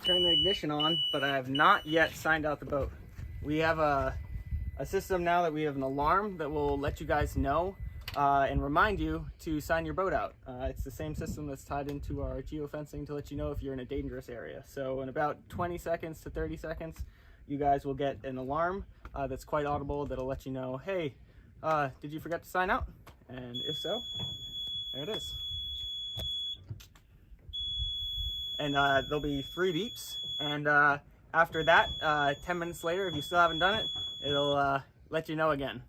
turn the ignition on, but I have not yet signed out the boat. We have a system now that we have an alarm that will let you guys know and remind you to sign your boat out. It's the same system that's tied into our geofencing to let you know if you're in a dangerous area. So in about 20 seconds to 30 seconds, you guys will get an alarm that's quite audible that'll let you know, hey, did you forget to sign out? And if so, there it is. And there'll be 3 beeps, and after that, 10 minutes later, if you still haven't done it, it'll let you know again.